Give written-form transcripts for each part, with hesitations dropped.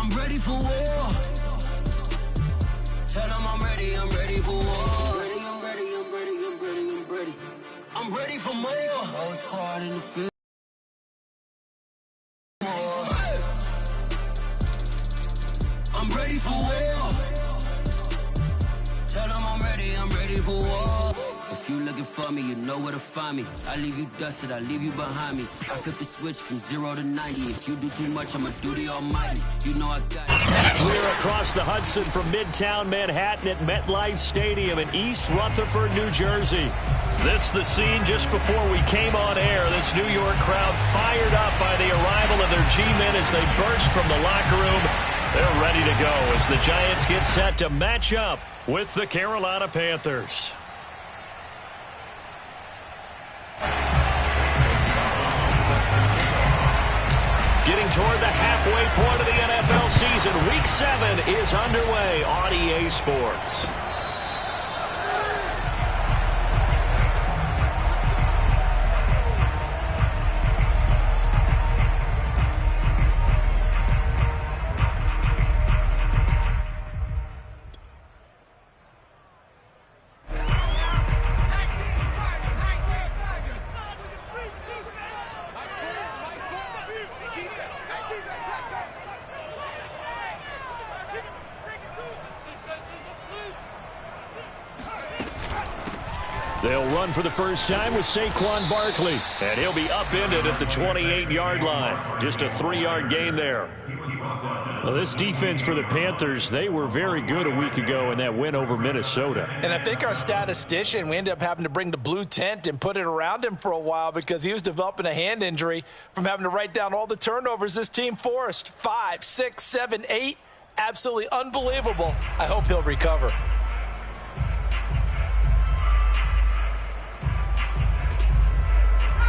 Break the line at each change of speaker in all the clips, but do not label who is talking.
I'm ready for war. Tell them I'm ready for war. I'm ready. I'm ready for more. Oh, it's hard in the field. I'm ready for war. Tell them I'm ready for war. If you looking for me, you know where to find me. I leave you dusted, I leave you behind me. I flip the switch from 0 to 90. If you do too much, I'ma do the almighty. You know I got it.
We're across the Hudson from Midtown Manhattan at MetLife Stadium in East Rutherford, New Jersey. This the scene just before we came on air. This New York crowd fired up by the arrival of their G-men as they burst from the locker room. They're ready to go as the Giants get set to match up with the Carolina Panthers. Getting toward the halfway point of the NFL season, Week 7 is underway on EA Sports. They'll run for the first time with Saquon Barkley, and he'll be upended at the 28-yard line. Just a 3-yard gain there. Well, this defense for the Panthers, they were very good a week ago in that win over Minnesota.
And I think our statistician, we ended up having to bring the blue tent and put it around him for a while because he was developing a hand injury from having to write down all the turnovers this team forced. 5, 6, 7, 8. Absolutely unbelievable. I hope he'll recover.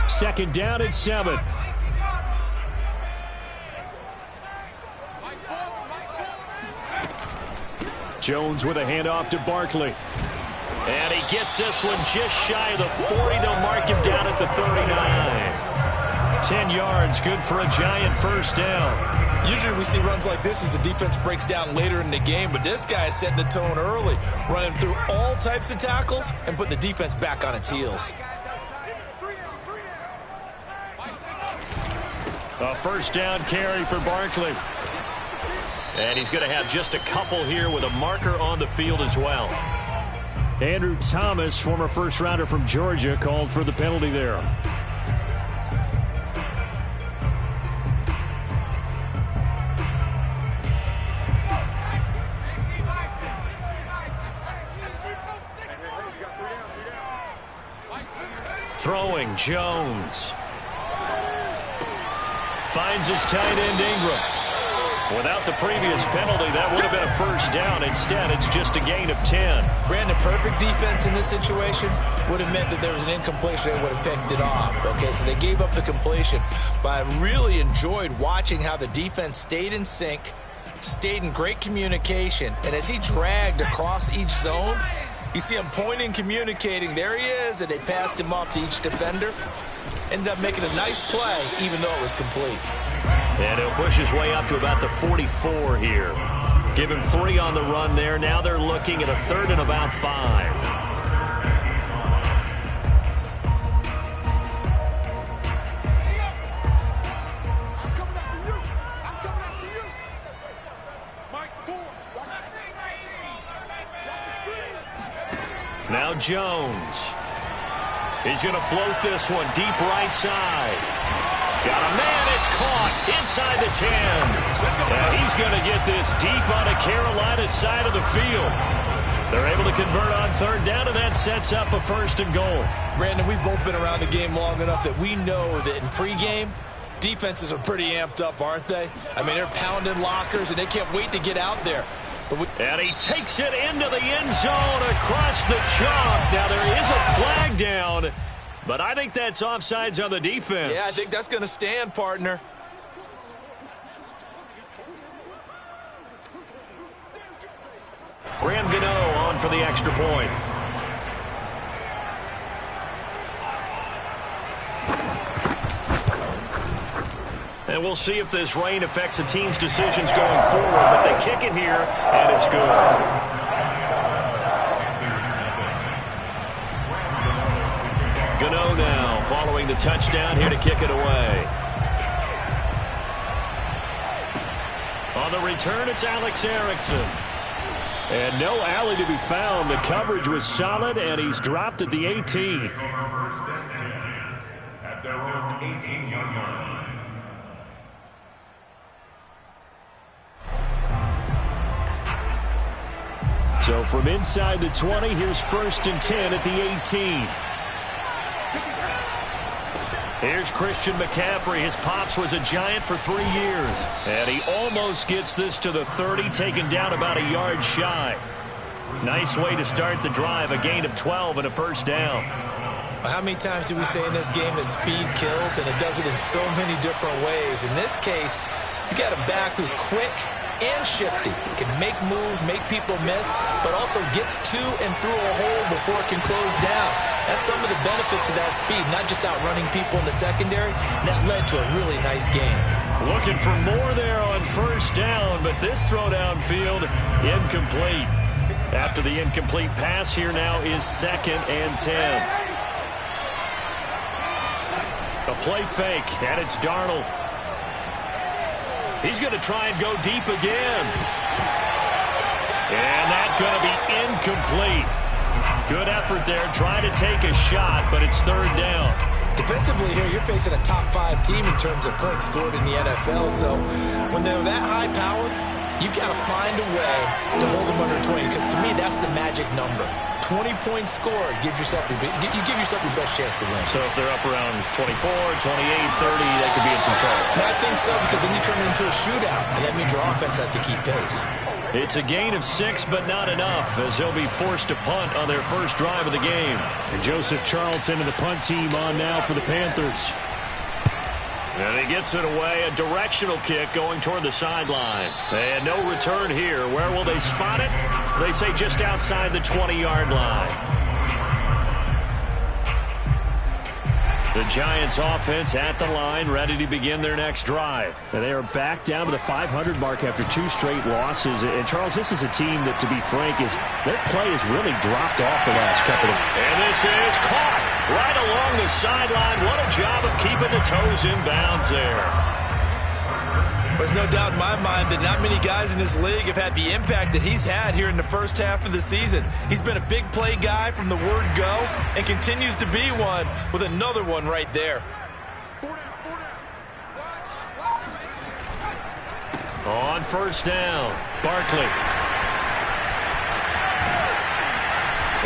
Second down and 7. Jones with a handoff to Barkley. And he gets this one just shy of the 40. They'll mark him down at the 39. 10 yards, good for a Giant first down.
Usually we see runs like this as the defense breaks down later in the game, but this guy is setting the tone early, running through all types of tackles and putting the defense back on its heels.
A first down carry for Barkley. And he's going to have just a couple here with a marker on the field as well. Andrew Thomas, former first-rounder from Georgia, called for the penalty there. Throwing, Jones. Finds his tight end, Ingram. Without the previous penalty, that would have been a first down. Instead, it's just a gain of 10.
Brandon, perfect defense in this situation would have meant that there was an incompletion. They would have picked it off. Okay, so they gave up the completion. But I really enjoyed watching how the defense stayed in sync, stayed in great communication. And as he dragged across each zone, you see him pointing, communicating. There he is, and they passed him off to each defender. Ended up making a nice play, even though it was complete.
And he'll push his way up to about the 44 here. Give him 3 on the run there. Now they're looking at a 3rd and about 5. Now Jones. He's going to float this one deep right side. Got a man, it's caught inside the 10. And he's going to get this deep on the Carolina side of the field. They're able to convert on 3rd down, and that sets up a 1st and goal.
Brandon, we've both been around the game long enough that we know that in pregame, defenses are pretty amped up, aren't they? I mean, they're pounding lockers, and they can't wait to get out there.
And he takes it into the end zone across the chalk. Now, there is a flag down, but I think that's offsides on the defense.
Yeah, I think that's going to stand, partner.
Graham Gano on for the extra point. And And we'll see if this rain affects the team's decisions going forward. But they kick it here, and it's good. Gano now following the touchdown here to kick it away. On the return, it's Alex Erickson. And no alley to be found. The coverage was solid, and he's dropped at the 18.
At their own 18-yard line.
So from inside the 20, here's 1st and 10 at the 18. Here's Christian McCaffrey. His pops was a Giant for 3 years. And he almost gets this to the 30, taken down about a yard shy. Nice way to start the drive, a gain of 12 and a 1st down.
How many times do we say in this game that speed kills, and it does it in so many different ways? In this case, you got a back who's quick and shifty. Can make moves, make people miss, but also gets to and through a hole before it can close down. That's some of the benefits of that speed, not just outrunning people in the secondary. That led to a really nice game.
Looking for more there on 1st down, but this throw downfield incomplete. After the incomplete pass, here now is 2nd and 10. A play fake, and it's Darnold. He's going to try and go deep again. And that's going to be incomplete. Good effort there, trying to take a shot, but it's 3rd down.
Defensively here, you're facing a top 5 team in terms of points scored in the NFL. So when they're that high-powered, you've got to find a way to hold them under 20, because to me, that's the magic number. 20-point score gives yourself you give yourself your best chance to win.
So if they're up around 24, 28, 30, they could be in some trouble.
I think so, because then you turn it into a shootout, and that means your offense has to keep pace.
It's a gain of 6, but not enough, as they'll be forced to punt on their first drive of the game. And Joseph Charlton and the punt team on now for the Panthers. And he gets it away, a directional kick going toward the sideline. And no return here. Where will they spot it? They say just outside the 20-yard line. The Giants offense at the line, ready to begin their next drive. And they are back down to the 500 mark after 2 straight losses. And Charles, this is a team that, to be frank, their play has really dropped off the last couple of. And this is caught right along the sideline. What a job of keeping the toes in bounds there.
There's no doubt in my mind that not many guys in this league have had the impact that he's had here in the first half of the season. He's been a big play guy from the word go and continues to be one with another one right there.
On 1st down, Barkley.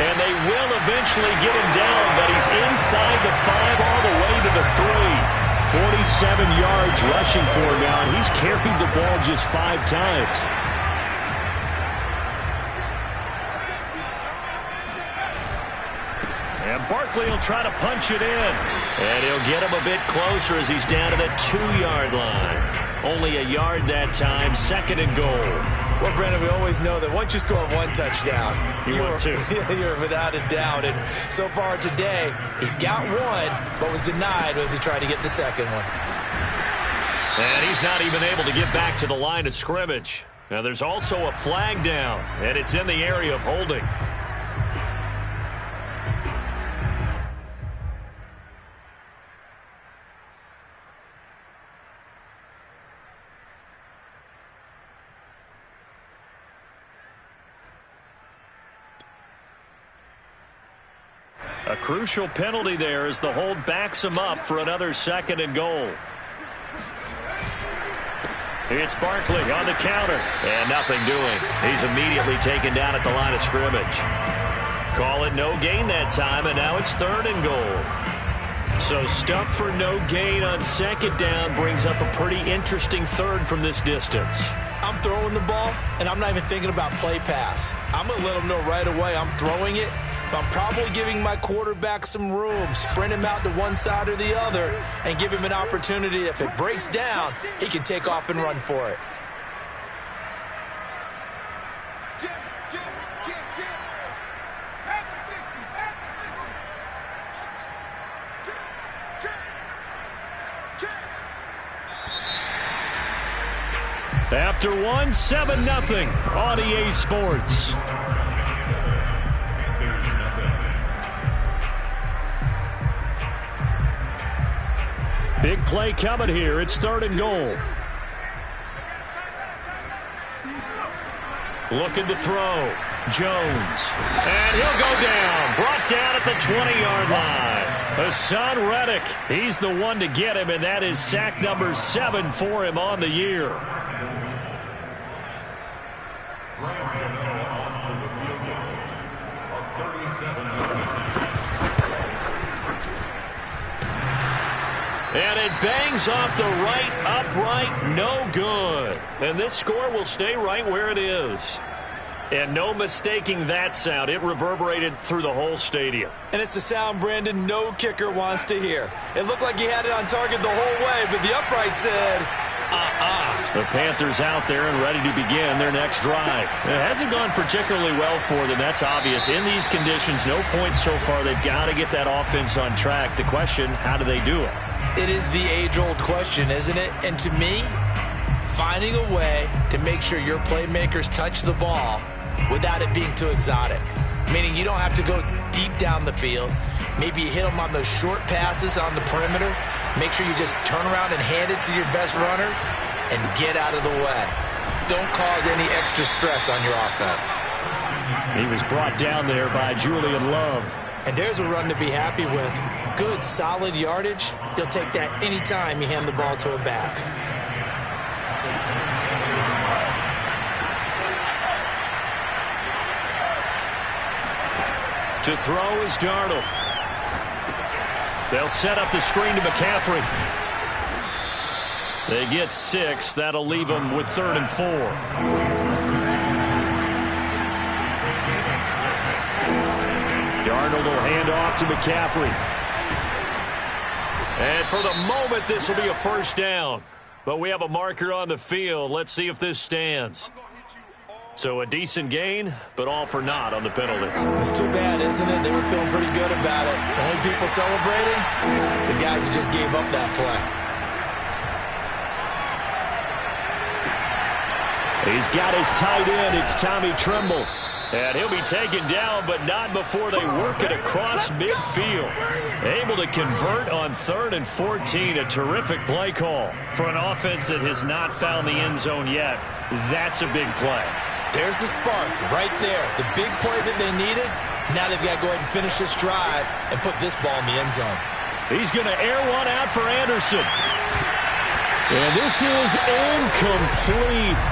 And they will eventually get him down, but he's inside the 5 all the way to the 3. 47 yards rushing for him now, and he's carried the ball just 5 times. And Barkley will try to punch it in. And he'll get him a bit closer as he's down to the 2-yard line. Only a yard that time, 2nd and goal.
Well, Brandon, we always know that once you score 1 touchdown,
you're
without a doubt. And so far today, he's got 1, but was denied as he tried to get the 2nd one.
And he's not even able to get back to the line of scrimmage. Now, there's also a flag down, and it's in the area of holding. A crucial penalty there as the hold backs him up for another 2nd and goal. It's Barkley on the counter, and nothing doing. He's immediately taken down at the line of scrimmage. Call it no gain that time, and now it's 3rd and goal. So stuff for no gain on 2nd down brings up a pretty interesting 3rd from this distance.
I'm throwing the ball, and I'm not even thinking about play pass. I'm going to let them know right away I'm throwing it. But I'm probably giving my quarterback some room, sprint him out to one side or the other, and give him an opportunity. If it breaks down, he can take off and run for it.
After one, 7-0 on EA Sports. Big play coming here. It's 3rd and goal. Looking to throw. Jones. And he'll go down. Brought down at the 20-yard line. Hassan Reddick. He's the one to get him, and that is sack number 7 for him on the year. And it bangs off the right upright, no good. And this score will stay right where it is. And no mistaking that sound. It reverberated through the whole stadium.
And it's the sound, Brandon, no kicker wants to hear. It looked like he had it on target the whole way, but the upright said,
The Panthers out there and ready to begin their next drive. It hasn't gone particularly well for them. That's obvious. In these conditions, no points so far. They've got to get that offense on track. The question, how do they do it?
It is the age-old question, isn't it? And to me, finding a way to make sure your playmakers touch the ball without it being too exotic. Meaning you don't have to go deep down the field. Maybe you hit them on those short passes on the perimeter. Make sure you just turn around and hand it to your best runner and get out of the way. Don't cause any extra stress on your offense.
He was brought down there by Julian Love.
And there's a run to be happy with. Good, solid yardage. You'll take that anytime you hand the ball to a back.
To throw is Darnold. They'll set up the screen to McCaffrey. They get 6. That'll leave them with 3rd and 4. Darnold will hand off to McCaffrey. And for the moment, this will be a first down. But we have a marker on the field. Let's see if this stands. So a decent gain, but all for naught on the penalty.
It's too bad, isn't it? They were feeling pretty good about it. The only people celebrating, the guys who just gave up that play.
He's got his tight end. It's Tommy Tremble. And he'll be taken down, but not before they work it across midfield. Able to convert on 3rd and 14. A terrific play call. For an offense that has not found the end zone yet, that's a big play.
There's the spark right there. The big play that they needed. Now they've got to go ahead and finish this drive and put this ball in the end zone.
He's going to air one out for Anderson. And this is incomplete.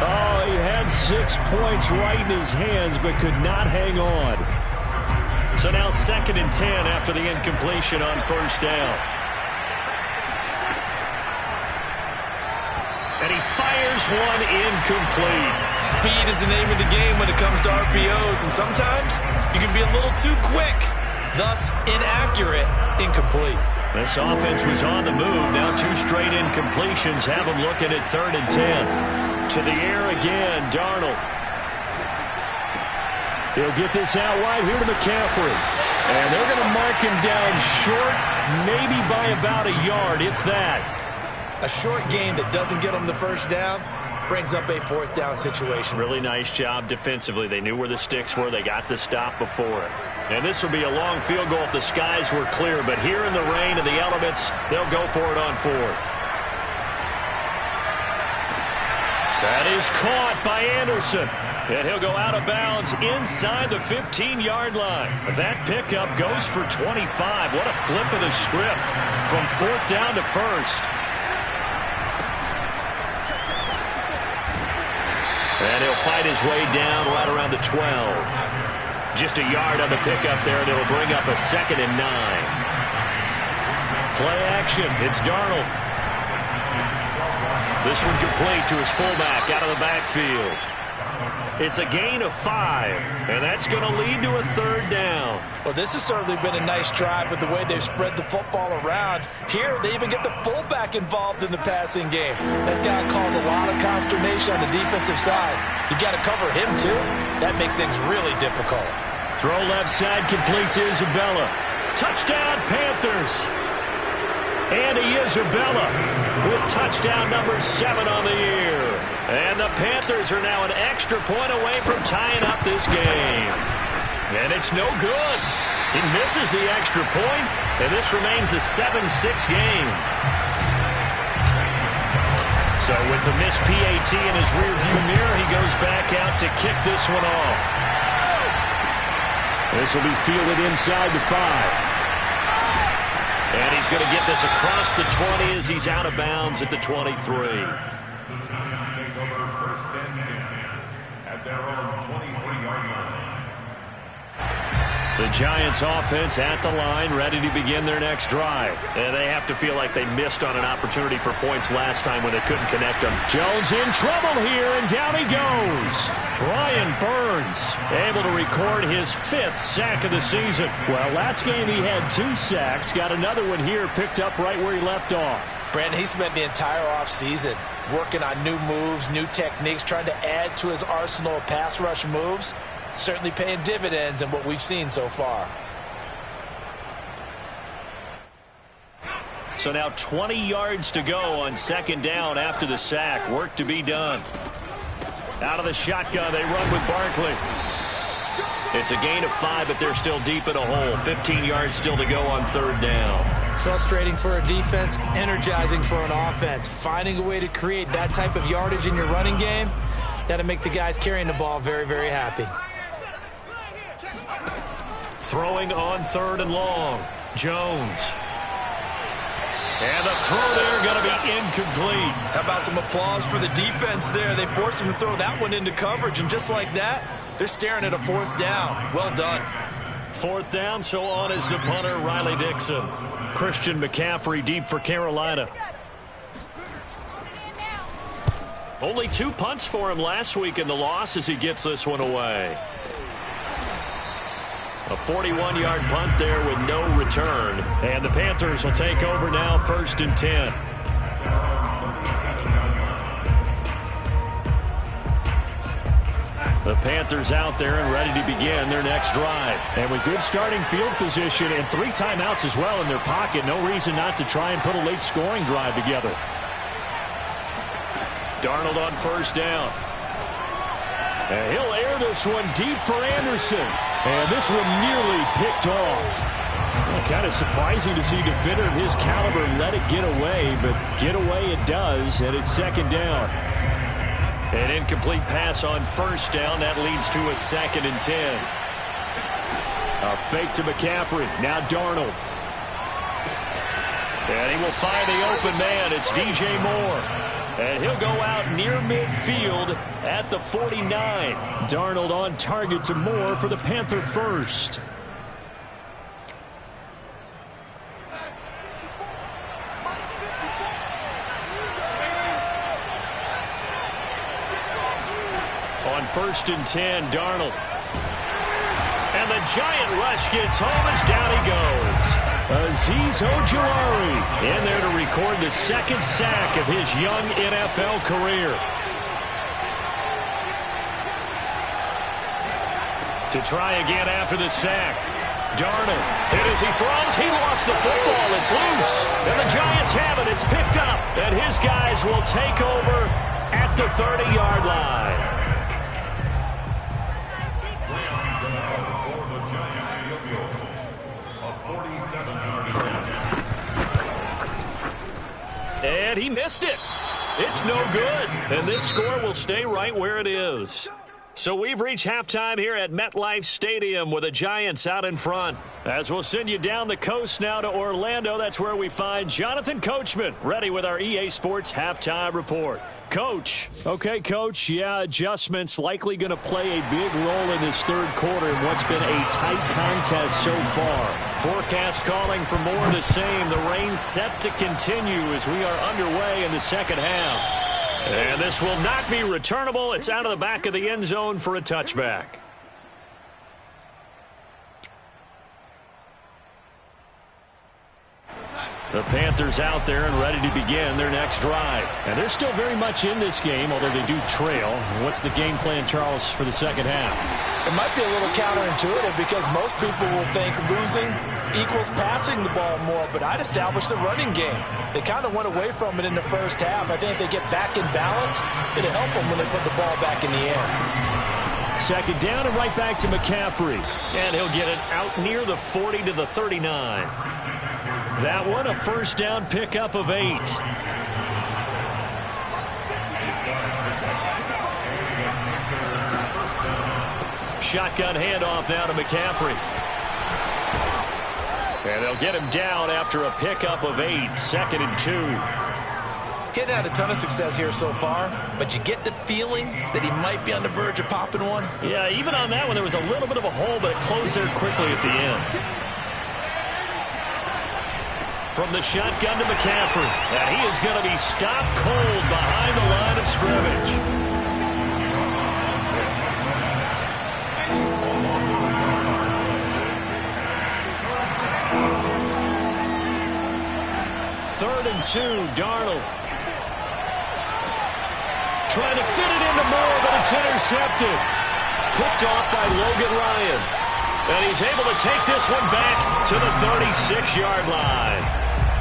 Oh, he had 6 points right in his hands, but could not hang on. So now 2nd and 10 after the incompletion on 1st down. And he fires one incomplete.
Speed is the name of the game when it comes to RPOs, and sometimes you can be a little too quick, thus inaccurate, incomplete.
This offense was on the move. Now 2 straight incompletions have them looking at 3rd and 10. To the air again, Darnold. He'll get this out wide here to McCaffrey. And they're going to mark him down short, maybe by about a yard, if that.
A short gain that doesn't get them the first down brings up a 4th down situation.
Really nice job defensively. They knew where the sticks were. They got the stop before it. And this will be a long field goal if the skies were clear. But here in the rain and the elements, they'll go for it on 4th. That is caught by Anderson. And he'll go out of bounds inside the 15-yard line. That pickup goes for 25. What a flip of the script from 4th down to 1st. And he'll fight his way down right around the 12. Just a yard on the pickup there, and it'll bring up a 2nd and 9. Play action. It's Darnold. This one complete to his fullback out of the backfield. It's a gain of 5, and that's going to lead to a 3rd down.
Well, this has certainly been a nice drive with the way they've spread the football around. Here, they even get the fullback involved in the passing game. That's got to cause a lot of consternation on the defensive side. You've got to cover him, too. That makes things really difficult.
Throw left side complete to Isabella. Touchdown, Panthers. Andy Isabella with touchdown number 7 on the year. And the Panthers are now an extra point away from tying up this game. And it's no good. He misses the extra point, and this remains a 7-6 game. So with the missed PAT in his rearview mirror, he goes back out to kick this one off. This will be fielded inside the 5. And he's going to get this across the 20 as he's out of bounds at the 23.
The Giants take over first and 10 at their own 23-yard line.
The Giants offense at the line, ready to begin their next drive. And they have to feel like they missed on an opportunity for points last time when they couldn't connect them. Jones in trouble here, and down he goes. Brian Burns able to record his 5th sack of the season. Well, last game he had 2 sacks. Got another one here, picked up right where he left off.
Brandon, he spent the entire offseason working on new moves, new techniques, trying to add to his arsenal of pass rush moves. Certainly paying dividends in what we've seen so far.
So now 20 yards to go on second down after the sack. Work to be done. Out of the shotgun, they run with Barkley. It's a gain of 5, but they're still deep in a hole. 15 yards still to go on third down.
Frustrating for a defense, energizing for an offense. Finding a way to create that type of yardage in your running game, that'll make the guys carrying the ball very, very happy.
Throwing on third and long. Jones. And the throw there going to be incomplete.
How about some applause for the defense there? They forced him to throw that one into coverage, and just like that, they're staring at a 4th down. Well done.
4th down, so on is the punter, Riley Dixon. Christian McCaffrey deep for Carolina. Only 2 punts for him last week in the loss as he gets this one away. A 41-yard punt there with no return. And the Panthers will take over now, 1st and 10. The Panthers out there and ready to begin their next drive. And with good starting field position and 3 timeouts as well in their pocket, no reason not to try and put a late scoring drive together. Darnold on 1st down. And he'll air this one deep for Anderson. And this one nearly picked off. Well, kind of surprising to see a defender of his caliber let it get away, but get away it does, and it's 2nd down. An incomplete pass on 1st down. That leads to a 2nd and 10. A fake to McCaffrey. Now Darnold. And he will find the open man. It's DJ Moore. And he'll go out near midfield at the 49. Darnold on target to Moore for the Panther first. On 1st and 10, Darnold. And the giant rush gets home as down he goes. Azeez Ojulari in there to record the 2nd sack of his young NFL career. To try again after the sack. Darnold hit as he throws. He lost the football. It's loose. And the Giants have it. It's picked up. And his guys will take over at the 30-yard line. And he missed it. It's no good. And this score will stay right where it is. So we've reached halftime here at MetLife Stadium with the Giants out in front. As we'll send you down the coast now to Orlando, that's where we find Jonathan Coachman ready with our EA Sports Halftime Report. Coach. Okay, Coach. Yeah, adjustments likely going to play a big role in this 3rd quarter in what's been a tight contest so far. Forecast calling for more of the same. The rain set to continue as we are underway in the 2nd half. And this will not be returnable. It's out of the back of the end zone for a touchback. The Panthers out there and ready to begin their next drive. And they're still very much in this game, although they do trail. What's the game plan, Charles, for the 2nd half?
It might be a little counterintuitive because most people will think losing equals passing the ball more, but I'd establish the running game. They kind of went away from it in the first half. I think if they get back in balance, it'll help them when they put the ball back in the air.
Second down and right back to McCaffrey. And he'll get it out near the 40 to the 39. That one a first down pickup of 8. Shotgun handoff now to McCaffrey. And they'll get him down after a pickup of 8. 2nd and 2.
Getting had a ton of success here so far, but you get the feeling that he might be on the verge of popping one.
Yeah, even on that one, there was a little bit of a hole, but it closed there quickly at the end. From the shotgun to McCaffrey. And he is going to be stopped cold behind the line of scrimmage. Third and 2, Darnold. Trying to fit it into Moore, but it's intercepted. Picked off by Logan Ryan. And he's able to take this one back to the 36-yard line.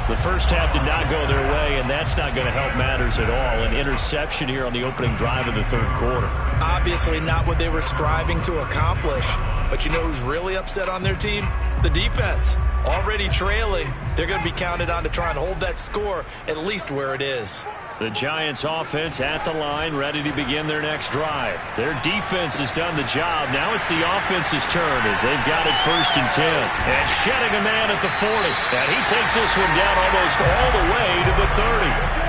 The first half did not go their way, and that's not going to help matters at all. An interception here on the opening drive of the third quarter.
Obviously not what they were striving to accomplish. But you know who's really upset on their team? The defense. Already trailing. They're going to be counted on to try and hold that score at least where it is.
The Giants offense at the line, ready to begin their next drive. Their defense has done the job. Now it's the offense's turn as they've got it 1st and 10. And shedding a man at the 40. And he takes this one down almost all the way to the 30.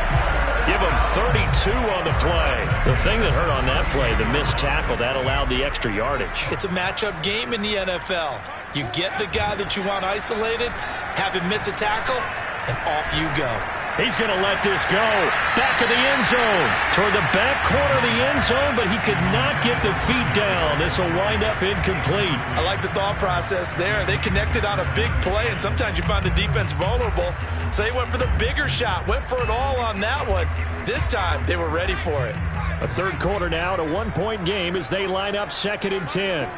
Give him 32 on the play. The thing that hurt on that play, the missed tackle, that allowed the extra yardage.
It's a matchup game in the NFL. You get the guy that you want isolated, have him miss a tackle, and off you go.
He's going to let this go. Back of the end zone. Toward the back corner of the end zone, but he could not get the feet down. This will wind up incomplete.
I like the thought process there. They connected on a big play, and sometimes you find the defense vulnerable. So they went for the bigger shot, went for it all on that one. This time, they were ready for it.
A third quarter now, a 1-point game as they line up 2nd and 10.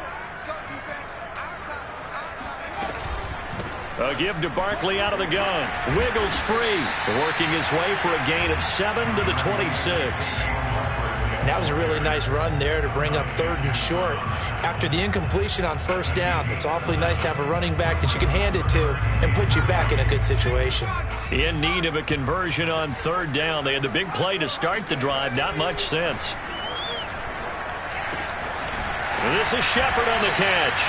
A give to Barkley out of the gun. Wiggles free. Working his way for a gain of 7 to the 26.
That was a really nice run there to bring up 3rd and short. After the incompletion on 1st down, it's awfully nice to have a running back that you can hand it to and put you back in a good situation.
In need of a conversion on 3rd down. They had the big play to start the drive. Not much sense. This is Shepard on the catch.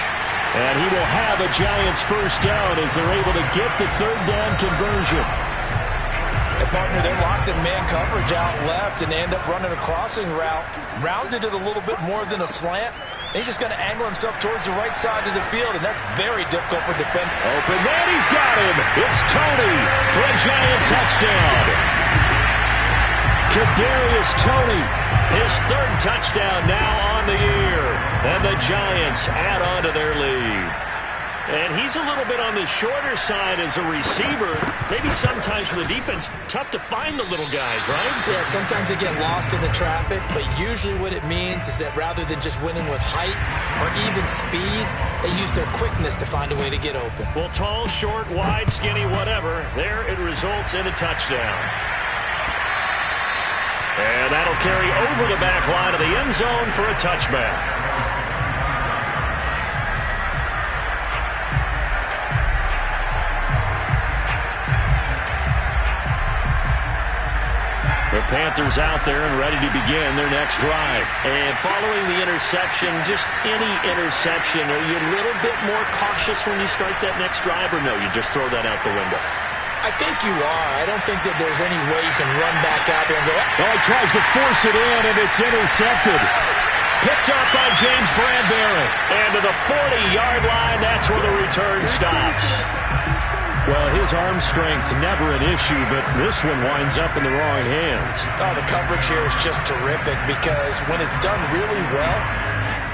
And he will have a Giants 1st down as they're able to get the 3rd down conversion.
And partner, they're locked in man coverage out left, and they end up running a crossing route. Rounded it a little bit more than a slant. And he's just going to angle himself towards the right side of the field, and that's very difficult for defenders.
Open man, he's got him. It's Tony for a Giant touchdown. Kadarius Toney, his 3rd touchdown now on the year. And the Giants add on to their lead. And he's a little bit on the shorter side as a receiver. Maybe sometimes for the defense, tough to find the little guys, right?
Yeah, sometimes they get lost in the traffic, but usually what it means is that rather than just winning with height or even speed, they use their quickness to find a way to get open.
Well, tall, short, wide, skinny, whatever, there it results in a touchdown. And that'll carry over the back line of the end zone for a touchback. The Panthers out there and ready to begin their next drive. And following the interception, just any interception, are you a little bit more cautious when you start that next drive, or no, you just throw that out the window?
I think you are. I don't think that there's any way you can run back out there and go,
oh, he tries to force it in, and it's intercepted. Picked up by James Bradbury. And to the 40-yard line, that's where the return stops. Well, his arm strength never an issue, but this one winds up in the wrong hands.
Oh, the coverage here is just terrific because when it's done really well,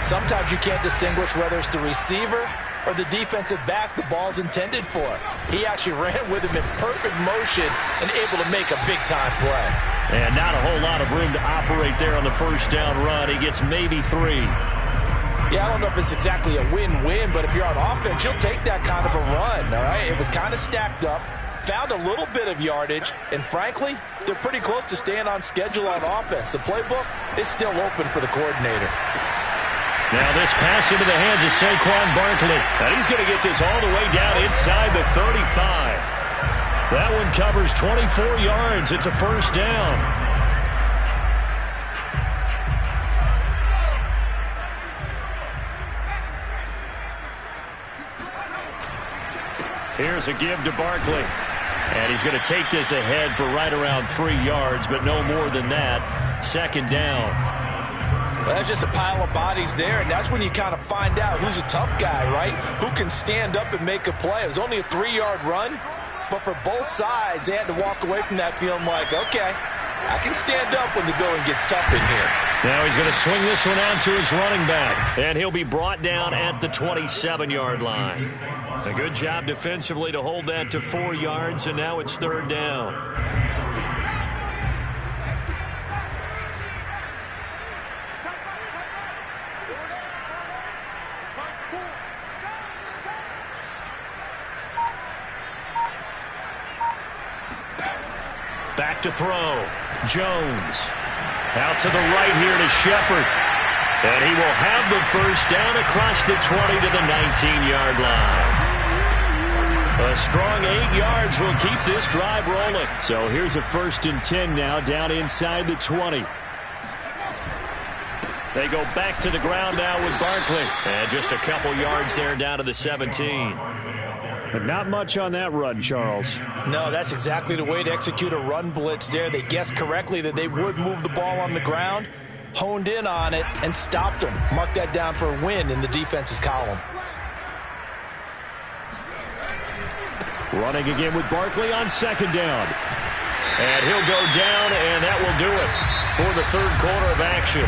sometimes you can't distinguish whether it's the receiver or the defensive back the ball's intended for. He actually ran with him in perfect motion and able to make a big-time play.
And not a whole lot of room to operate there on the 1st down run. He gets maybe 3.
Yeah, I don't know if it's exactly a win-win, but if you're on offense, you'll take that kind of a run, all right? It was kind of stacked up, found a little bit of yardage, and frankly, they're pretty close to staying on schedule on offense. The playbook is still open for the coordinator.
Now this pass into the hands of Saquon Barkley. And he's going to get this all the way down inside the 35. That one covers 24 yards. It's a first down. Here's a give to Barkley. And he's going to take this ahead for right around 3 yards, but no more than that. Second down.
Well, there's just a pile of bodies there, and that's when you kind of find out who's a tough guy, right? Who can stand up and make a play. It was only a 3-yard run, but for both sides, they had to walk away from that feeling like, okay, I can stand up when the going gets tough in here.
Now he's going to swing this one out to his running back, and he'll be brought down at the 27-yard line. A good job defensively to hold that to 4 yards, and now it's third down. Back to throw. Jones. Out to the right here to Shepard. And he will have the first down across the 20 to the 19-yard line. A strong 8 yards will keep this drive rolling. So here's a 1st and 10 now down inside the 20. They go back to the ground now with Barkley. And just a couple yards there down to the 17. But not much on that run, Charles.
No, that's exactly the way to execute a run blitz there. They guessed correctly that they would move the ball on the ground, honed in on it, and stopped them. Mark that down for a win in the defense's column.
Running again with Barkley on second down. And he'll go down, and that will do it for the third quarter of action.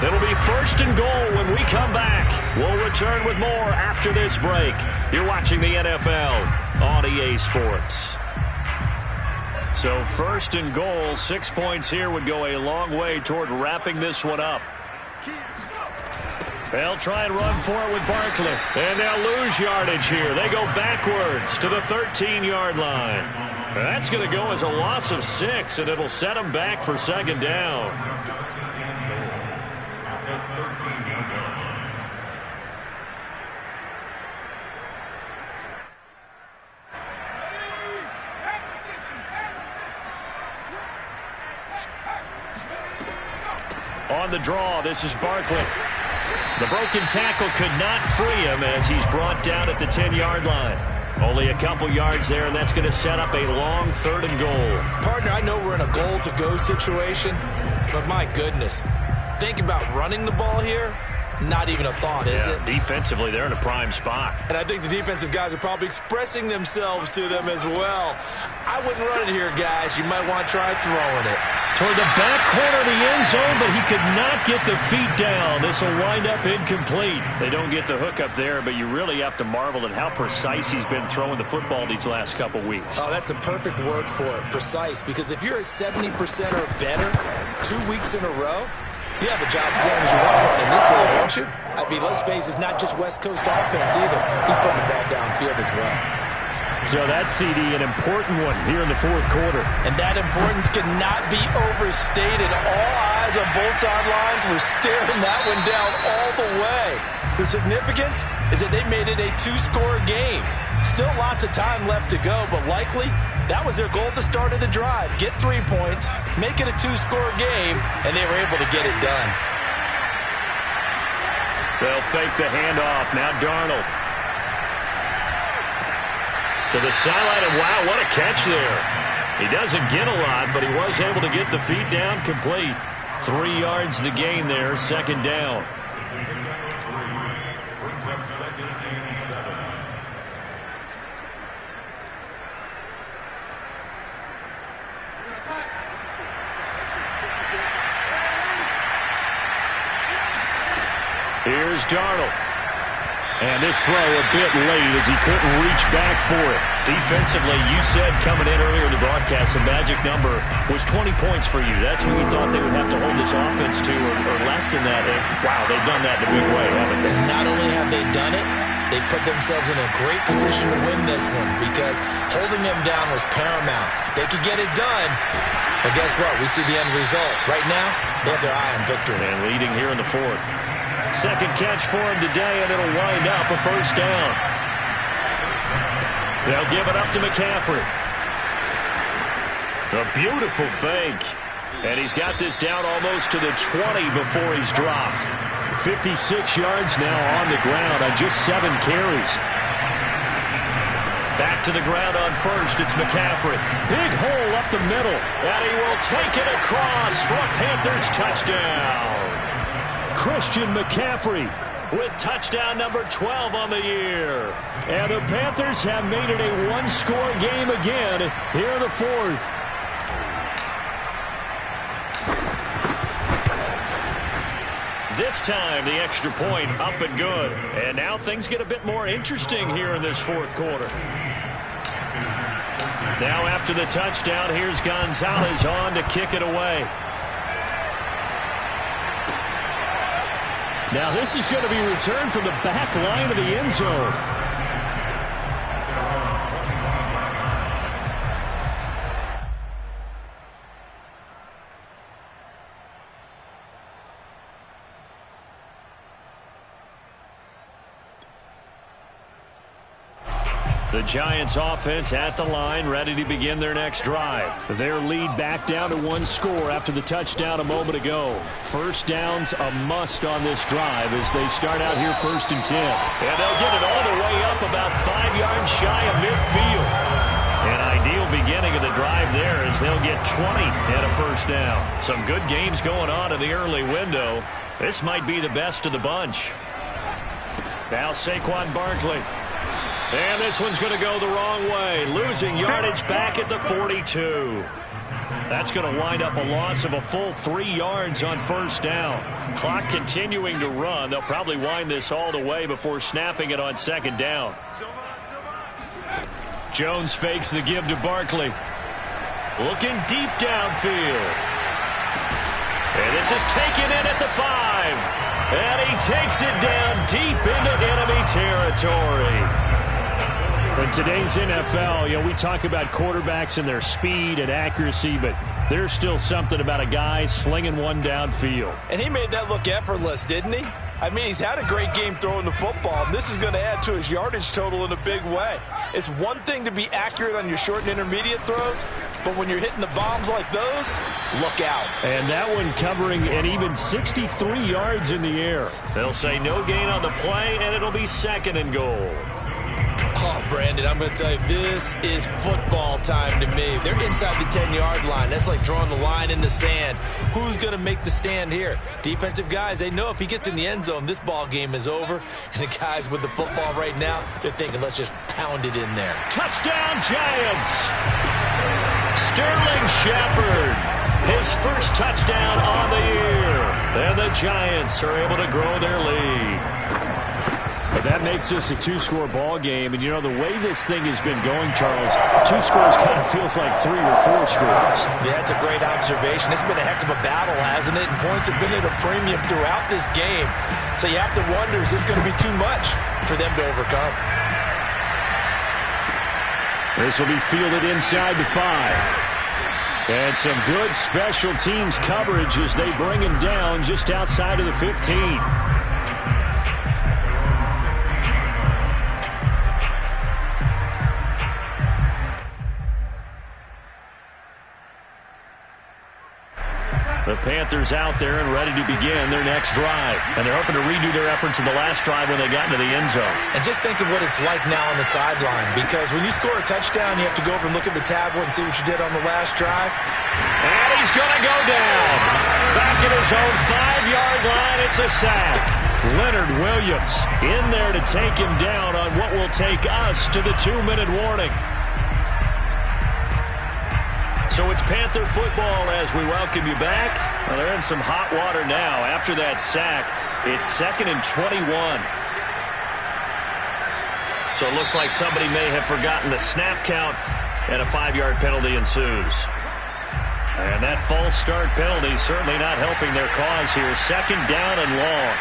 It'll be 1st and goal when we come back. We'll return with more after this break. You're watching the NFL on EA Sports. So 1st and goal, 6 points here would go a long way toward wrapping this one up. They'll try and run for it with Barkley. And they'll lose yardage here. They go backwards to the 13-yard line. That's going to go as a loss of 6, and it'll set them back for second down. On the draw, this is Barkley. The broken tackle could not free him as he's brought down at the 10-yard line. Only a couple yards there, and that's going to set up a long 3rd and goal.
Partner, I know we're in a goal-to-go situation, but my goodness, think about running the ball here. Not even a thought, is it?
Defensively, they're in a prime spot.
And I think the defensive guys are probably expressing themselves to them as well. I wouldn't run it here, guys. You might want to try throwing it.
Toward the back corner of the end zone, but he could not get the feet down. This will wind up incomplete. They don't get the hook up there, but you really have to marvel at how precise he's been throwing the football these last couple weeks.
Oh, that's the perfect word for it, precise. Because if you're at 70% or better 2 weeks in a row, you have a job as long as you want one in this league, won't you? I mean, let's face it, it's not just West Coast offense either. He's putting the ball downfield as well.
So that CD, an important one here in the 4th quarter.
And that importance cannot be overstated. All eyes on both sidelines were staring that one down all the way. The significance is that they made it a 2-score game. Still lots of time left to go, but likely that was their goal at the start of the drive. Get 3 points, make it a 2-score game, and they were able to get it done.
They'll fake the handoff. Now Darnold. To the sideline, and wow, what a catch there. He doesn't get a lot, but he was able to get the feet down complete. 3 yards the gain there, second down.
Brings up 2nd and 7.
Here's Darnold. And this throw a bit late as he couldn't reach back for it. Defensively, you said coming in earlier in the broadcast, the magic number was 20 points for you. That's what you thought they would have to hold this offense to, or less than that. And, wow, they've done that in a big way, haven't they?
And not only have they done it, they put themselves in a great position to win this one because holding them down was paramount. If they could get it done, well, guess what? We see the end result. Right now, they have their eye on victory.
And leading here in the fourth. Second catch for him today, and it'll wind up a first down. They'll give it up to McCaffrey. A beautiful fake. And he's got this down almost to the 20 before he's dropped. 56 yards now on the ground on just 7 carries. Back to the ground on first. It's McCaffrey. Big hole up the middle. And he will take it across for a Panthers touchdown. Christian McCaffrey with touchdown number 12 on the year. And the Panthers have made it a one-score game again here in the fourth. This time, the extra point up and good. And now things get a bit more interesting here in this fourth quarter. Now after the touchdown, here's Gonzalez on to kick it away. Now this is going to be returned from the back line of the end zone. The Giants offense at the line, ready to begin their next drive. Their lead back down to 1 score after the touchdown a moment ago. First down's a must on this drive as they start out here 1st and 10. And they'll get it all the way up about 5 yards shy of midfield. An ideal beginning of the drive there as they'll get 20 and a first down. Some good games going on in the early window. This might be the best of the bunch. Now Saquon Barkley. And this one's going to go the wrong way. Losing yardage back at the 42. That's going to wind up a loss of a full 3 yards on first down. Clock continuing to run. They'll probably wind this all the way before snapping it on second down. Jones fakes the give to Barkley. Looking deep downfield. And this is taken in at the 5. And he takes it down deep into enemy territory. In today's NFL, we talk about quarterbacks and their speed and accuracy, but there's still something about a guy slinging one downfield.
And he made that look effortless, didn't he? I mean, he's had a great game throwing the football, and this is going to add to his yardage total in a big way. It's one thing to be accurate on your short and intermediate throws, but when you're hitting the bombs like those, look out.
And that one covering an even 63 yards in the air. They'll say no gain on the play, and it'll be 2nd and goal.
Oh, Brandon, I'm going to tell you, this is football time to me. They're inside the 10-yard line. That's like drawing the line in the sand. Who's going to make the stand here? Defensive guys, they know if he gets in the end zone, this ball game is over. And the guys with the football right now, they're thinking, let's just pound it in there.
Touchdown, Giants! Sterling Shepard, his first touchdown on the year. And the Giants are able to grow their lead. But that makes this a 2-score ball game. And, the way this thing has been going, Charles, 2 scores kind of feels like 3 or 4 scores.
Yeah, it's a great observation. It's been a heck of a battle, hasn't it? And points have been at a premium throughout this game. So you have to wonder, is this going to be too much for them to overcome?
This will be fielded inside the 5. And some good special teams coverage as they bring him down just outside of the 15. The Panthers out there and ready to begin their next drive. And they're hoping to redo their efforts in the last drive when they got into the end zone.
And just think of what it's like now on the sideline. Because when you score a touchdown, you have to go over and look at the tablet and see what you did on the last drive.
And he's going to go down. Back at his own 5-yard line, it's a sack. Leonard Williams in there to take him down on what will take us to the 2-minute warning. So it's Panther football as we welcome you back. Well, they're in some hot water now. After that sack, it's 2nd and 21. So it looks like somebody may have forgotten the snap count, and a 5-yard penalty ensues. And that false start penalty certainly not helping their cause here. 2nd down and long.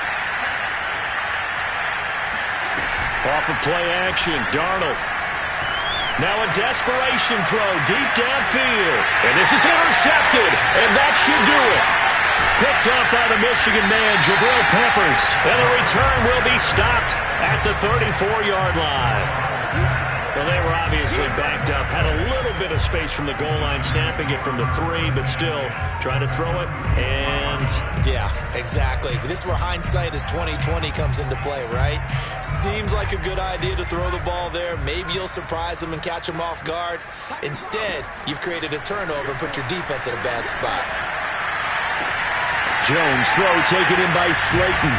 Off of play action, Darnold. Now a desperation throw deep downfield. And this is intercepted, and that should do it. Picked up by the Michigan man, Jabril Peppers. And the return will be stopped at the 34-yard line. Well, they were obviously backed up. Had a little bit of space from the goal line, snapping it from the 3, but still trying to throw it. And
yeah, exactly. This is where hindsight is 20/20 comes into play, right? Seems like a good idea to throw the ball there. Maybe you'll surprise them and catch them off guard. Instead, you've created a turnover and put your defense in a bad spot.
Jones throw taken in by Slayton.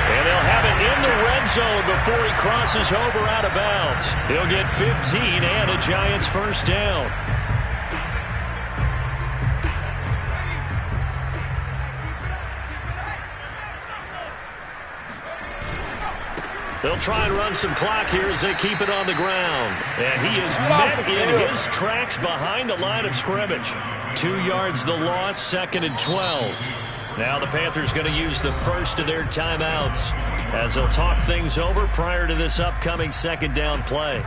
And they'll have it in the red zone before he crosses over out of bounds. He'll get 15 and a Giants first down. They'll try and run some clock here as they keep it on the ground. And he is met in his tracks behind the line of scrimmage. 2 yards the loss, 2nd and 12. Now the Panthers going to use the first of their timeouts as they'll talk things over prior to this upcoming 2nd down play.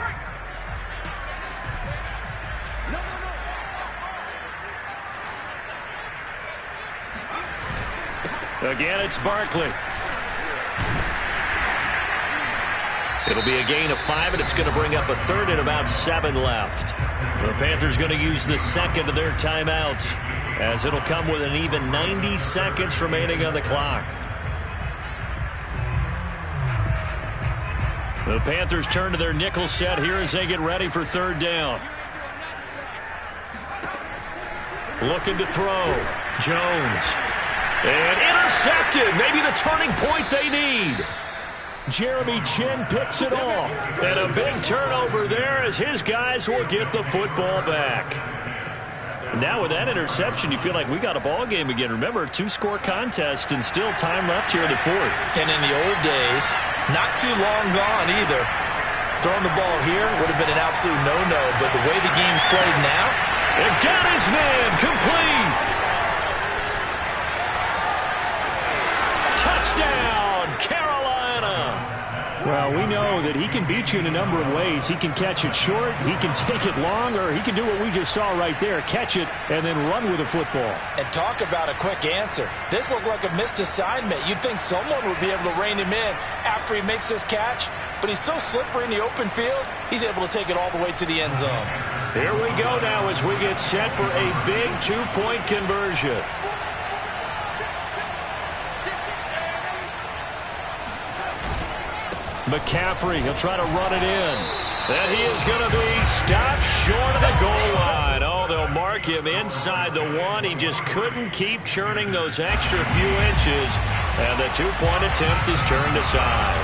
Again, it's Barkley. It'll be a gain of 5, and it's going to bring up a 3rd and about 7 left. The Panthers going to use the 2nd of their timeouts, as it'll come with an even 90 seconds remaining on the clock. The Panthers turn to their nickel set here as they get ready for 3rd down. Looking to throw. Jones. And intercepted. Maybe the turning point they need. Jeremy Chin picks it off. And a big turnover there as his guys will get the football back. Now with that interception, you feel like we got a ball game again. Remember, 2-score contest and still time left here in the 4th.
And in the old days, not too long gone either. Throwing the ball here would have been an absolute no-no, but the way the game's played now,
it got his man complete. Touchdown, Carolina. Well, we know that he can beat you in a number of ways. He can catch it short, he can take it long, or he can do what we just saw right there, catch it and then run with the football.
And talk about a quick answer. This looked like a missed assignment. You'd think someone would be able to rein him in after he makes this catch, but he's so slippery in the open field, he's able to take it all the way to the end zone.
Here we go now as we get set for a big 2-point conversion. McCaffrey, he'll try to run it in. And he is going to be stopped short of the goal line. Oh, they'll mark him inside the 1. He just couldn't keep churning those extra few inches. And the 2-point attempt is turned aside.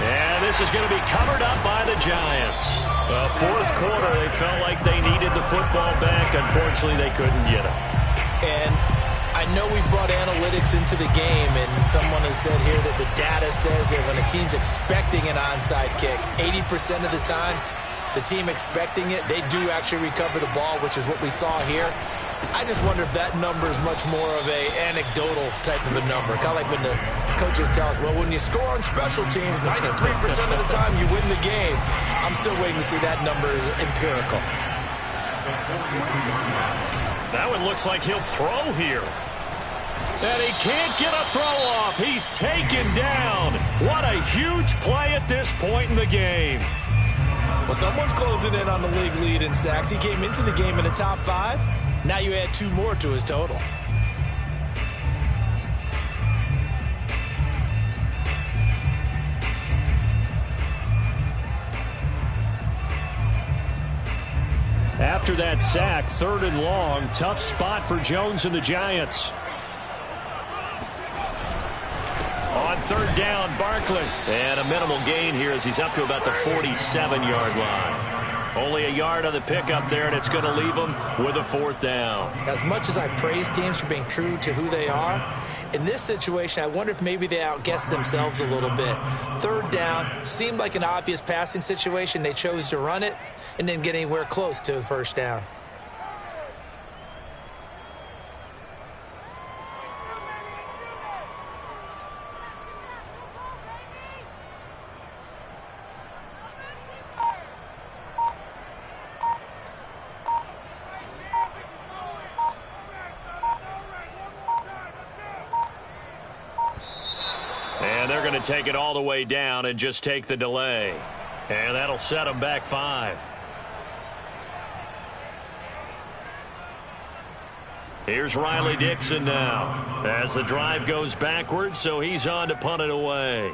And this is going to be covered up by the Giants. The 4th quarter, they felt like they needed the football back. Unfortunately, they couldn't get it.
And I know we brought analytics into the game, and someone has said here that the data says that when a team's expecting an onside kick, 80% of the time, the team expecting it, they do actually recover the ball, which is what we saw here. I just wonder if that number is much more of a anecdotal type of a number. Kind of like when the coaches tell us, well, when you score on special teams, 93% of the time you win the game. I'm still waiting to see that number is empirical.
That one looks like he'll throw here. And he can't get a throw off. He's taken down. What a huge play at this point in the game.
Well, someone's closing in on the league lead in sacks. He came into the game in the top 5. Now you add 2 more to his total.
After that sack, 3rd and long, tough spot for Jones and the Giants. On 3rd down, Barkley. And a minimal gain here as he's up to about the 47-yard line. Only a yard on the pickup there, and it's going to leave them with a 4th down.
As much as I praise teams for being true to who they are, in this situation, I wonder if maybe they outguessed themselves a little bit. 3rd down seemed like an obvious passing situation. They chose to run it and didn't get anywhere close to the 1st down.
And they're going to take it all the way down and just take the delay. And that'll set them back 5. Here's Riley Dixon now as the drive goes backwards, so he's on to punt it away.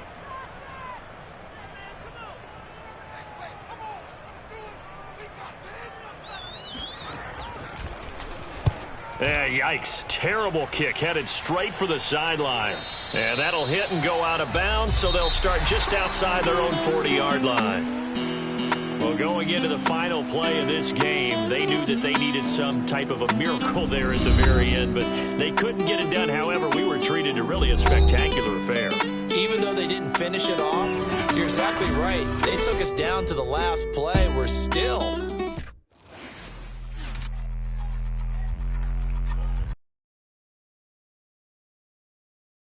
Yeah, yikes. Terrible kick headed straight for the sidelines. And that'll hit and go out of bounds, so they'll start just outside their own 40-yard line. Well, going into the final play of this game, they knew that they needed some type of a miracle there at the very end, but they couldn't get it done. However, we were treated to really a spectacular affair. Even though they didn't finish it off, you're exactly right. They took us down to the last play. We're still